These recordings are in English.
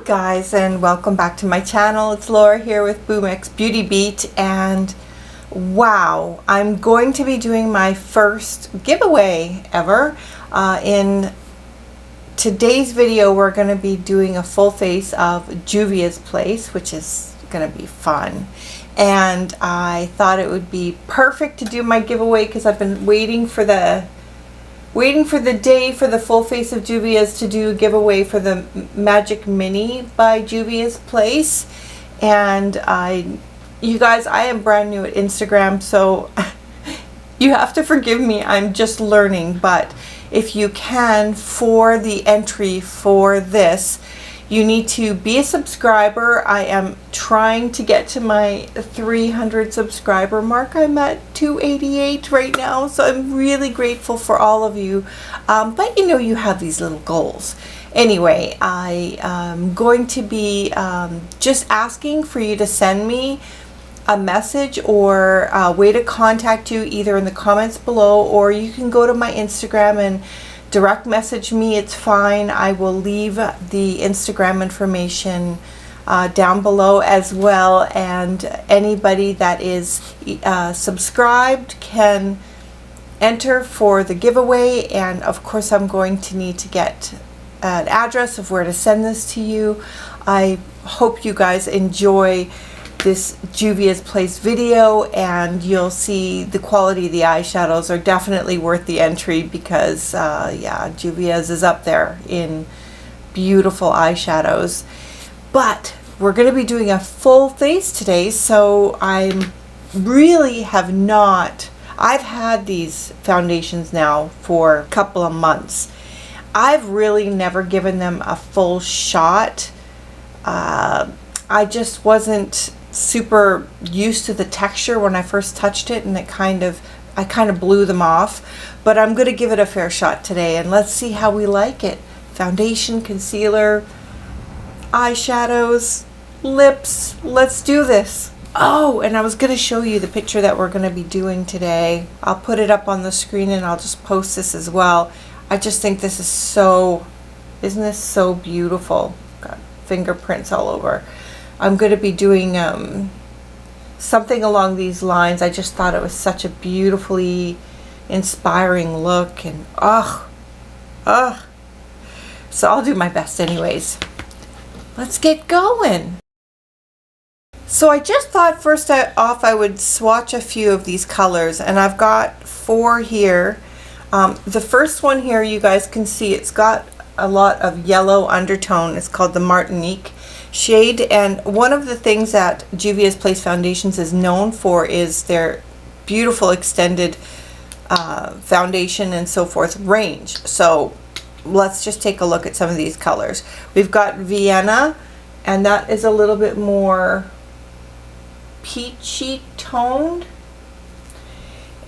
guys, and welcome back to my channel. It's Laura here with Boomx Beauty Beat, and wow, I'm going to be doing my first giveaway ever. In today's video we're going to be doing a full face of Juvia'S place, which is going to be fun, and I thought it would be perfect to do my giveaway because I've been waiting for the day for the full face of Juvia'S to do a giveaway for the Magic Mini by Juvia'S place. And you guys, I am brand new at Instagram, so you have to forgive me, I'm just learning. But if you can, for the entry for this, you need to be a subscriber. I am trying to get to my 300 subscriber mark. I'm at 288 right now, so I'm really grateful for all of you. But you know, you have these little goals. Anyway, I am going to be just asking for you to send me a message or a way to contact you, either in the comments below, or you can go to my Instagram and direct message me. It's fine. I will leave the Instagram information down below as well, and anybody that is subscribed can enter for the giveaway. And of course I'm going to need to get an address of where to send this to you. I hope you guys enjoy this Juvia'S place video, and you'll see the quality of the eyeshadows are definitely worth the entry because yeah, Juvia'S is up there in beautiful eyeshadows. But we're going to be doing a full face today, so I've had these foundations now for a couple of months. I've really never given them a full shot. I just wasn't super used to the texture when I first touched it, and I kind of blew them off. But I'm going to give it a fair shot today, and let's see how we like it. Foundation, concealer, eyeshadows, lips, let's do this. Oh, and I was going to show you the picture that we're going to be doing today. I'll put it up on the screen and I'll just post this as well. I just think this is so, isn't this so beautiful? Got fingerprints all over. I'm going to be doing something along these lines. I just thought it was such a beautifully inspiring look, and so I'll do my best anyways. Let's get going. So I just thought first off I would swatch a few of these colors, and I've got 4 here. The first one here, you guys can see it's got a lot of yellow undertone. It's called the Martinique Shade, and one of the things that Juvia'S Place Foundations is known for is their beautiful extended foundation and so forth range. So let's just take a look at some of these colors. We've got Vienna, and that is a little bit more peachy toned.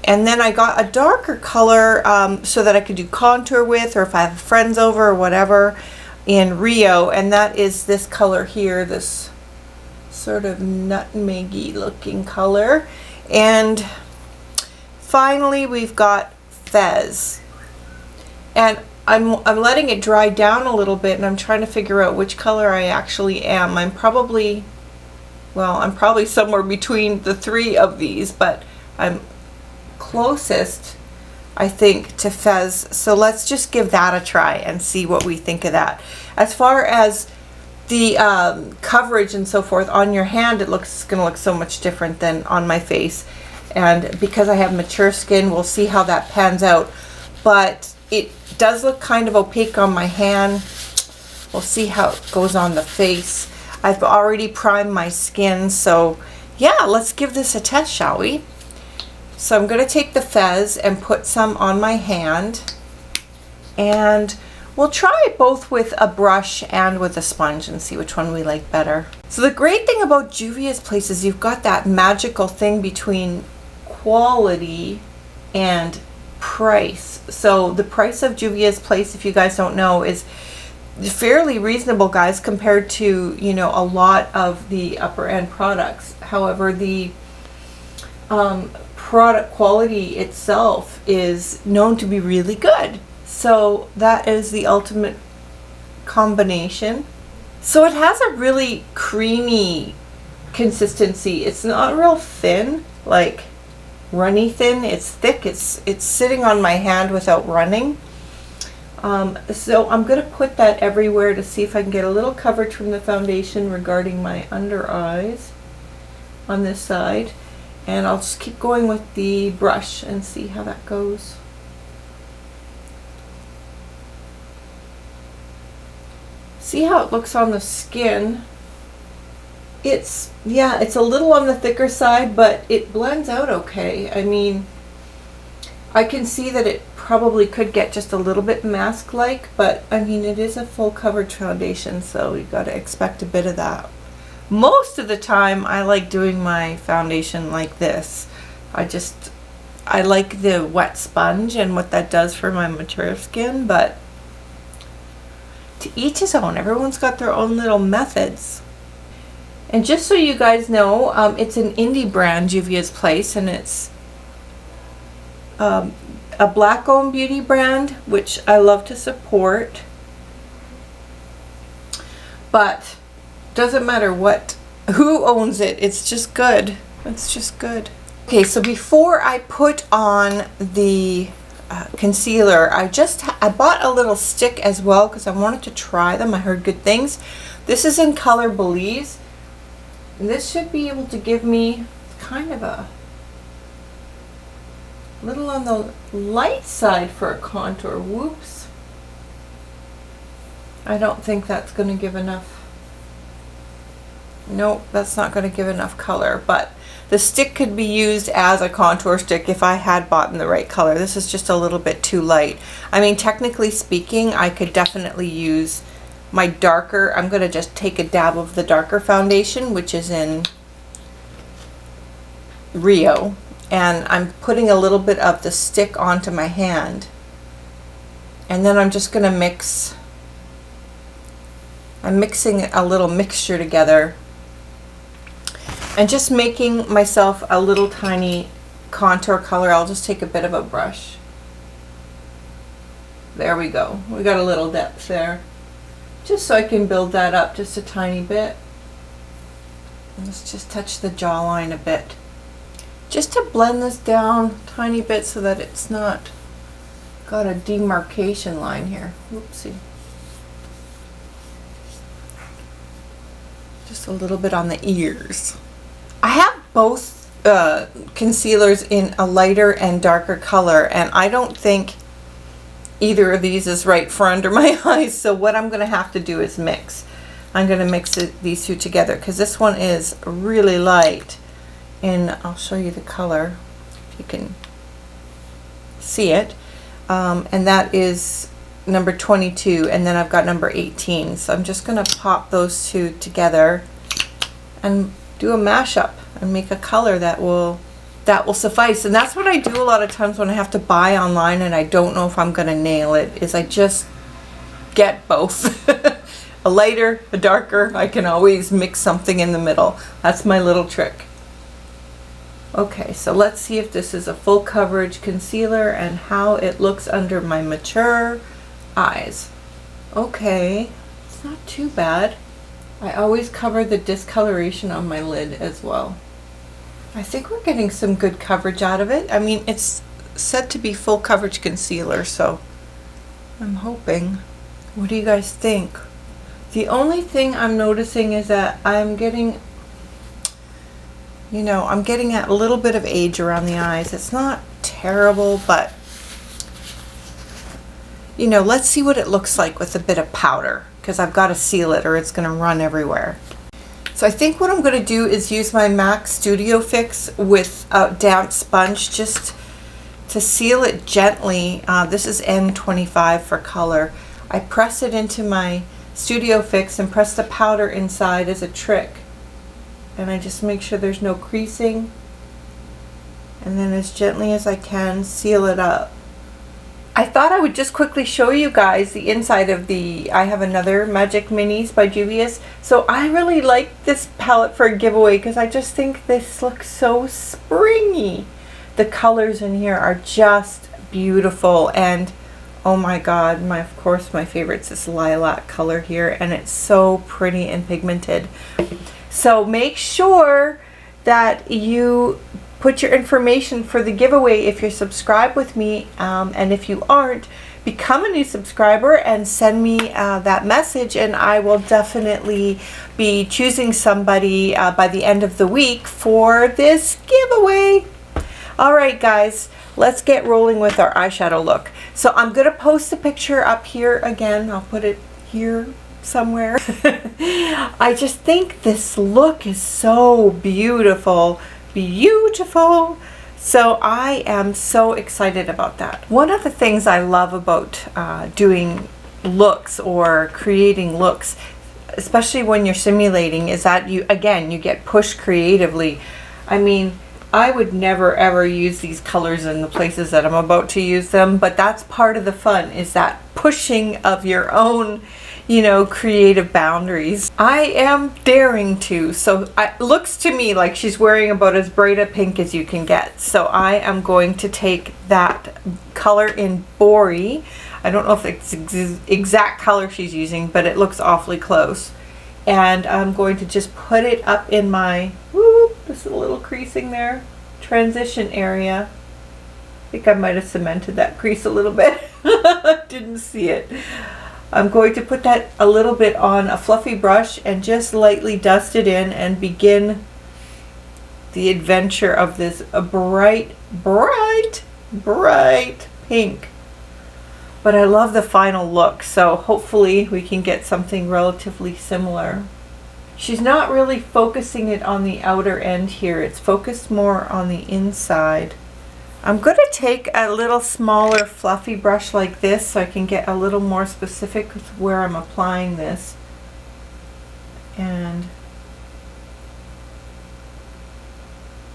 And then I got a darker color so that I could do contour with, or if I have friends over or whatever, in Rio, and that is this color here, this sort of nutmeggy looking color. And finally we've got Fez, and I'm letting it dry down a little bit, and I'm trying to figure out which color I actually am. I'm probably somewhere between the 3 of these, but I'm closest, I think, to Fez. So let's just give that a try and see what we think of that. As far as the coverage and so forth on your hand, it's going to look so much different than on my face, and because I have mature skin, we'll see how that pans out. But it does look kind of opaque on my hand. We'll see how it goes on the face. I've already primed my skin, so yeah, let's give this a test, shall we? So I'm going to take the Fez and put some on my hand, and we'll try it both with a brush and with a sponge and see which one we like better. So the great thing about Juvia'S Place is you've got that magical thing between quality and price. So the price of Juvia'S Place, if you guys don't know, is fairly reasonable, guys, compared to, you know, a lot of the upper end products. However, the product quality itself is known to be really good. So that is the ultimate combination. So it has a really creamy consistency. It's not real thin, like runny thin. It's thick. It's sitting on my hand without running. So I'm going to put that everywhere to see if I can get a little coverage from the foundation regarding my under eyes on this side. And I'll just keep going with the brush and see how that goes. See how it looks on the skin? It's a little on the thicker side, but it blends out okay. I mean, I can see that it probably could get just a little bit mask-like, but I mean, it is a full coverage foundation, so you got to expect a bit of that. Most of the time, I like doing my foundation like this. I like the wet sponge and what that does for my mature skin, but to each his own. Everyone's got their own little methods. And just so you guys know, it's an indie brand, Juvia'S Place, and it's a black-owned beauty brand, which I love to support. But doesn't matter who owns it. It's just good. It's just good. Okay, so before I put on the concealer, I bought a little stick as well because I wanted to try them. I heard good things. This is in color Belize. And this should be able to give me kind of a little on the light side for a contour. Whoops. I don't think that's going to give enough. Nope, that's not going to give enough color, but the stick could be used as a contour stick if I had bought in the right color. This is just a little bit too light. I mean, technically speaking, I could definitely use my darker. I'm going to just take a dab of the darker foundation, which is in Rio, and I'm putting a little bit of the stick onto my hand, and then I'm just going to mix. I'm mixing a little mixture together and just making myself a little tiny contour color. I'll just take a bit of a brush. There we go. We got a little depth there. Just so I can build that up just a tiny bit. Let's just touch the jawline a bit. Just to blend this down a tiny bit so that it's not got a demarcation line here. Whoopsie. Just a little bit on the ears. I have both concealers in a lighter and darker color, and I don't think either of these is right for under my eyes, so what I'm going to have to do is mix. I'm going to mix these two together because this one is really light, and I'll show you the color if you can see it, and that is number 22, and then I've got number 18. So I'm just going to pop those two together and do a mashup and make a color that will suffice. And that's what I do a lot of times when I have to buy online and I don't know if I'm going to nail it, is I just get both. A lighter, a darker. I can always mix something in the middle. That's my little trick. Okay, so let's see if this is a full coverage concealer and how it looks under my mature eyes. Okay, it's not too bad. I always cover the discoloration on my lid as well. I think we're getting some good coverage out of it. I mean, it's said to be full coverage concealer, so I'm hoping. What do you guys think? The only thing I'm noticing is that I'm getting, I'm getting a little bit of age around the eyes. It's not terrible, but let's see what it looks like with a bit of powder, because I've got to seal it or it's going to run everywhere. So I think what I'm going to do is use my MAC Studio Fix with a damp sponge just to seal it gently. This is N25 for color. I press it into my Studio Fix and press the powder inside as a trick. And I just make sure there's no creasing. And then as gently as I can, seal it up. I thought I would just quickly show you guys the inside of I have another Magic Minis by Juvia'S. So I really like this palette for a giveaway because I just think this looks so springy. The colors in here are just beautiful, and Oh my God, of course my favorite is this lilac color here, and it's so pretty and pigmented. So make sure that you put your information for the giveaway if you're subscribed with me, and if you aren't, become a new subscriber and send me that message, and I will definitely be choosing somebody by the end of the week for this giveaway. All right, guys, let's get rolling with our eyeshadow look. So I'm gonna post the picture up here again. I'll put it here somewhere. I just think this look is so beautiful. Beautiful. So I am so excited about that. One of the things I love about doing looks or creating looks, especially when you're simulating, is that you get pushed creatively. I mean, I would never ever use these colors in the places that I'm about to use them, but that's part of the fun, is that pushing of your own, you know, creative boundaries. I am daring to, so it looks to me like she's wearing about as bright a pink as you can get. So I am going to take that color in Bori. I don't know if it's the exact color she's using, but it looks awfully close. And I'm going to just put it up in my, just a little creasing there, transition area. I think I might have cemented that crease a little bit. Didn't see it. I'm going to put that a little bit on a fluffy brush and just lightly dust it in and begin the adventure of this bright, bright, bright pink. But I love the final look, so hopefully we can get something relatively similar. She's not really focusing it on the outer end here. It's focused more on the inside. I'm going to take a little smaller fluffy brush like this so I can get a little more specific with where I'm applying this. And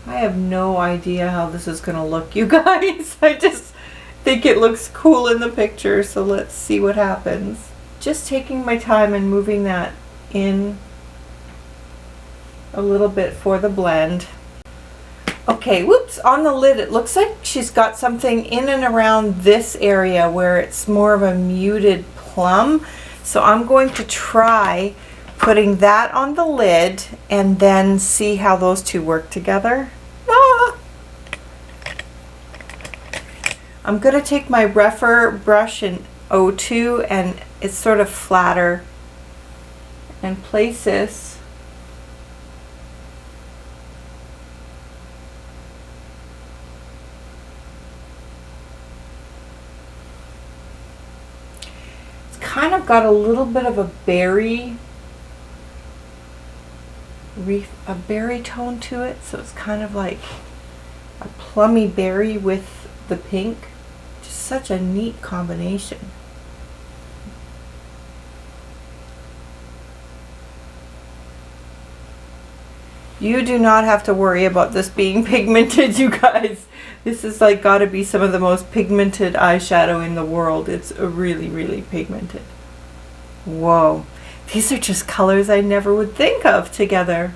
I have no idea how this is going to look, you guys. I just think it looks cool in the picture, so let's see what happens. Just taking my time and moving that in a little bit for the blend. Okay, whoops, on the lid it looks like she's got something in and around this area where it's more of a muted plum. So I'm going to try putting that on the lid and then see how those two work together. Ah! I'm going to take my rougher brush in O2, and it's sort of flatter, and place this kind of got a little bit of a berry tone to it, so it's kind of like a plummy berry with the pink. Just such a neat combination. You do not have to worry about this being pigmented, you guys. This is like gotta be some of the most pigmented eyeshadow in the world. It's really, really pigmented. Whoa. These are just colors I never would think of together.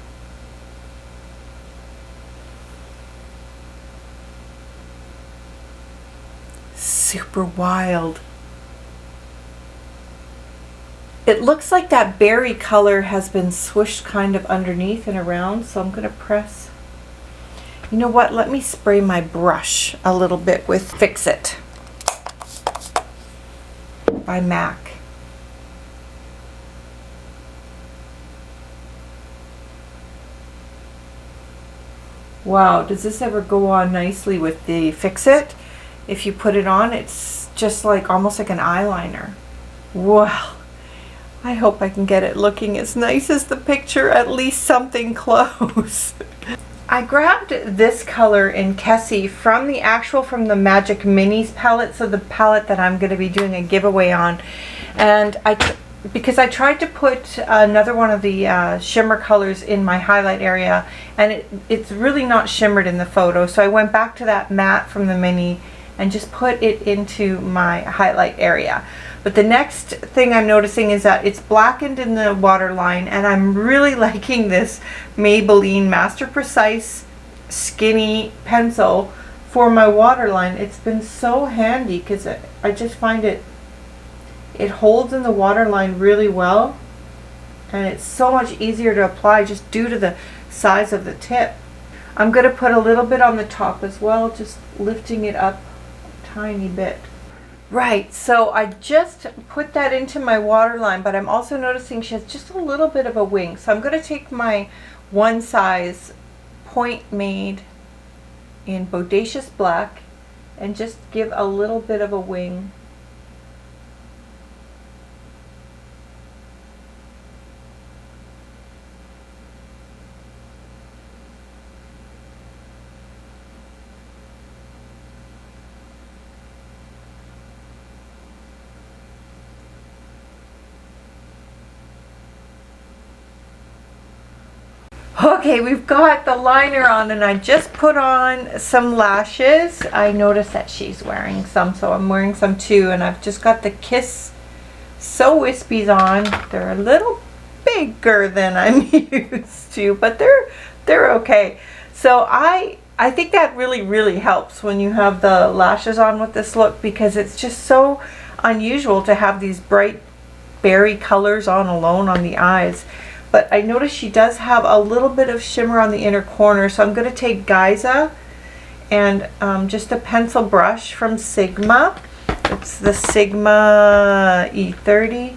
Super wild. It looks like that berry color has been swooshed kind of underneath and around, so I'm going to press. You know what? Let me spray my brush a little bit with Fix It by MAC. Wow, does this ever go on nicely with the Fix It? If you put it on, it's just like almost like an eyeliner. Wow. I hope I can get it looking as nice as the picture, at least something close. I grabbed this color in Kessie from the Magic Minis palette, so the palette that I'm going to be doing a giveaway on. And because I tried to put another one of the shimmer colors in my highlight area, and it's really not shimmered in the photo, so I went back to that matte from the mini and just put it into my highlight area. But the next thing I'm noticing is that it's blackened in the waterline, and I'm really liking this Maybelline Master Precise Skinny Pencil for my waterline. It's been so handy because I just find it holds in the waterline really well, and it's so much easier to apply just due to the size of the tip. I'm going to put a little bit on the top as well, just lifting it up a tiny bit. Right, so I just put that into my waterline, but I'm also noticing she has just a little bit of a wing. So I'm going to take my one size point made in Bodacious Black and just give a little bit of a wing. Okay, we've got the liner on, and I just put on some lashes. I noticed that she's wearing some, so I'm wearing some too, and I've just got the Kiss So Wispies on. They're a little bigger than I'm used to, but they're okay. So I think that really helps when you have the lashes on with this look, because it's just so unusual to have these bright berry colors on alone on the eyes. But I notice she does have a little bit of shimmer on the inner corner, so I'm going to take Giza and just a pencil brush from Sigma. It's the Sigma E30,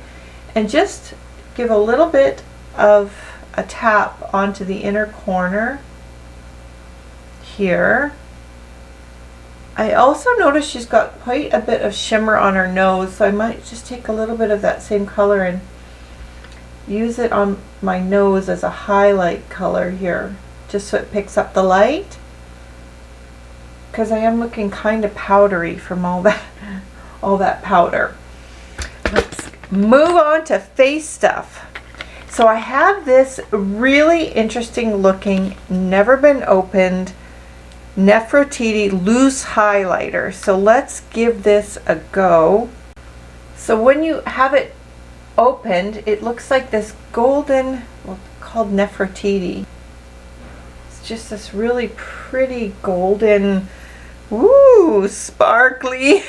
and just give a little bit of a tap onto the inner corner here. I also notice she's got quite a bit of shimmer on her nose, so I might just take a little bit of that same color and use it on my nose as a highlight color here, just so it picks up the light, because I am looking kind of powdery from all that powder. Let's move on to face stuff. So I have this really interesting looking, never been opened Nefertiti loose highlighter. So let's give this a go. So when you have it opened, it looks like this golden, well, called Nefertiti. It's just this really pretty golden, ooh, sparkly.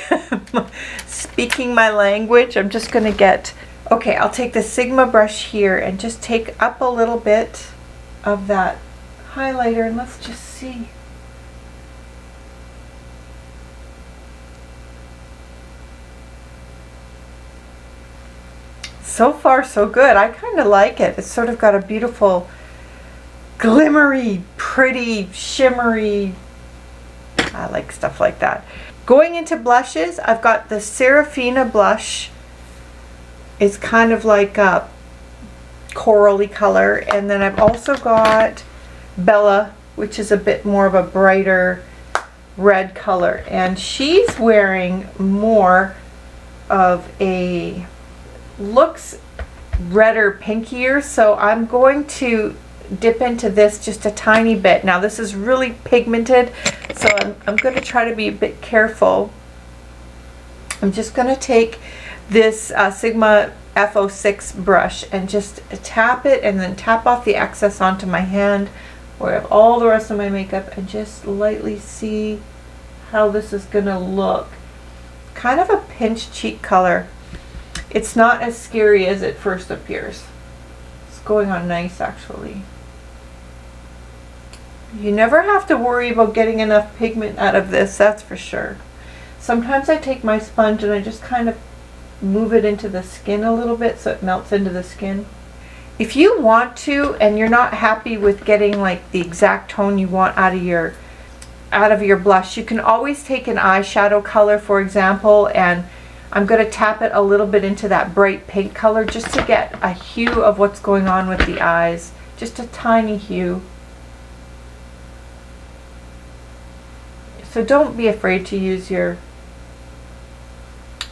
Speaking my language, I'm just going to get, okay, I'll take the Sigma brush here and just take up a little bit of that highlighter, and let's just see. So far so good. I kind of like it. It's sort of got a beautiful glimmery, pretty, shimmery, I like stuff like that. Going into blushes, I've got the Serafina blush. It's kind of like a corally color, and then I've also got Bella, which is a bit more of a brighter red color, and she's wearing more of a, looks redder, pinkier, so I'm going to dip into this just a tiny bit. Now this is really pigmented, so I'm going to try to be a bit careful. I'm just going to take this Sigma F06 brush and just tap it, and then tap off the excess onto my hand where I have all the rest of my makeup, and just lightly see how this is going to look. Kind of a pinch cheek color. It's not as scary as it first appears. It's going on nice, actually. You never have to worry about getting enough pigment out of this, that's for sure. Sometimes I take my sponge and I just kind of move it into the skin a little bit so it melts into the skin. If you want to, and you're not happy with getting like the exact tone you want out of your blush, you can always take an eyeshadow color, for example, and I'm going to tap it a little bit into that bright pink color just to get a hue of what's going on with the eyes. Just a tiny hue. So don't be afraid to use your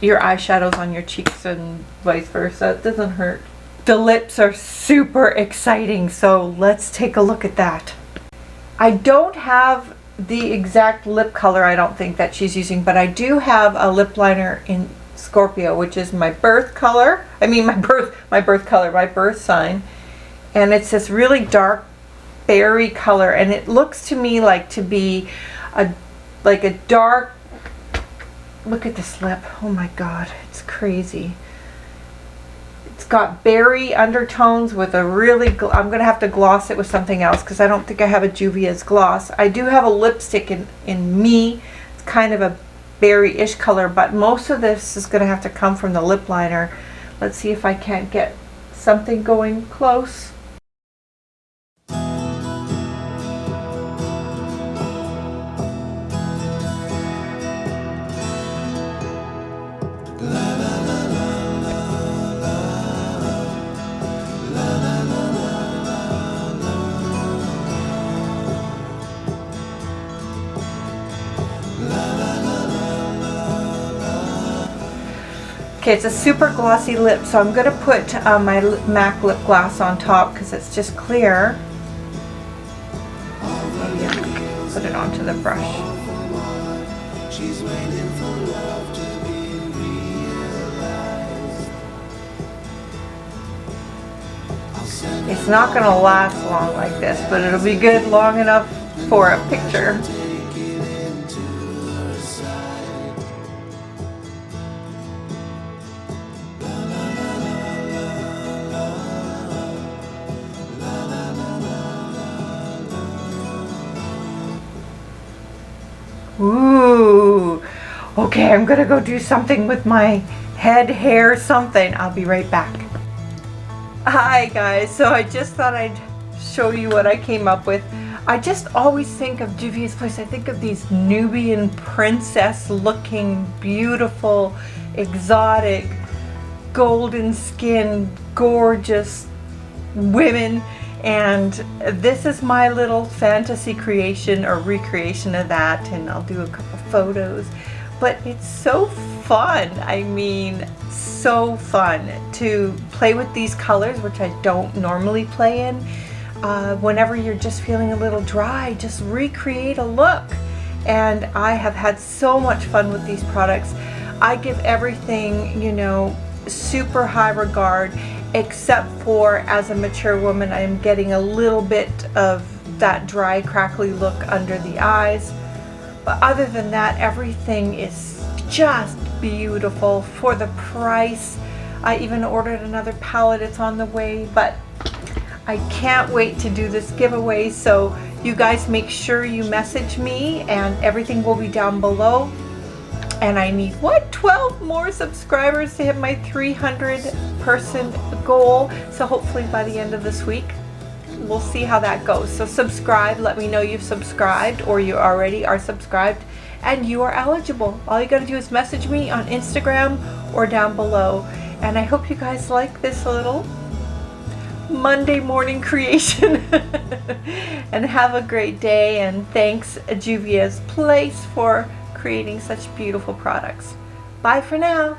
eyeshadows on your cheeks and vice versa. It doesn't hurt. The lips are super exciting, so let's take a look at that. I don't have the exact lip color, I don't think, that she's using, but I do have a lip liner in Scorpio, which is my birth color. I mean my birth sign, and it's this really dark berry color, and it looks to me like to be a like a dark, look at this lip. Oh my God, it's crazy. It's got berry undertones with a really, I'm going to have to gloss it with something else because I don't think I have a Juvia'S gloss. I do have a lipstick in Me. It's kind of a berry-ish color, but most of this is going to have to come from the lip liner. Let's see if I can't get something going close. Okay, it's a super glossy lip, so I'm going to put my MAC lip gloss on top because it's just clear. Maybe I'll put it onto the brush. It's not going to last long like this, but it'll be good long enough for a picture. Ooh, okay, I'm gonna go do something with my head, hair, something. I'll be right back. Hi guys, so I just thought I'd show you what I came up with. I just always think of Juvia'S place, I think of these Nubian princess looking, beautiful, exotic, golden skin, gorgeous women. And this is my little fantasy creation or recreation of that, and I'll do a couple photos. But it's so fun. I mean, so fun to play with these colors, which I don't normally play in. Whenever you're just feeling a little dry, just recreate a look. And I have had so much fun with these products. I give everything, you know, super high regard. Except for, as a mature woman, I am getting a little bit of that dry, crackly look under the eyes. But other than that, everything is just beautiful for the price. I even ordered another palette, it's on the way, but I can't wait to do this giveaway. So you guys make sure you message me, and everything will be down below. And I need, what, 12 more subscribers to hit my 300 person goal. So hopefully by the end of this week, we'll see how that goes. So subscribe, let me know you've subscribed or you already are subscribed and you are eligible. All you gotta do is message me on Instagram or down below. And I hope you guys like this little Monday morning creation. And have a great day, and thanks Juvia'S Place for creating such beautiful products. Bye for now.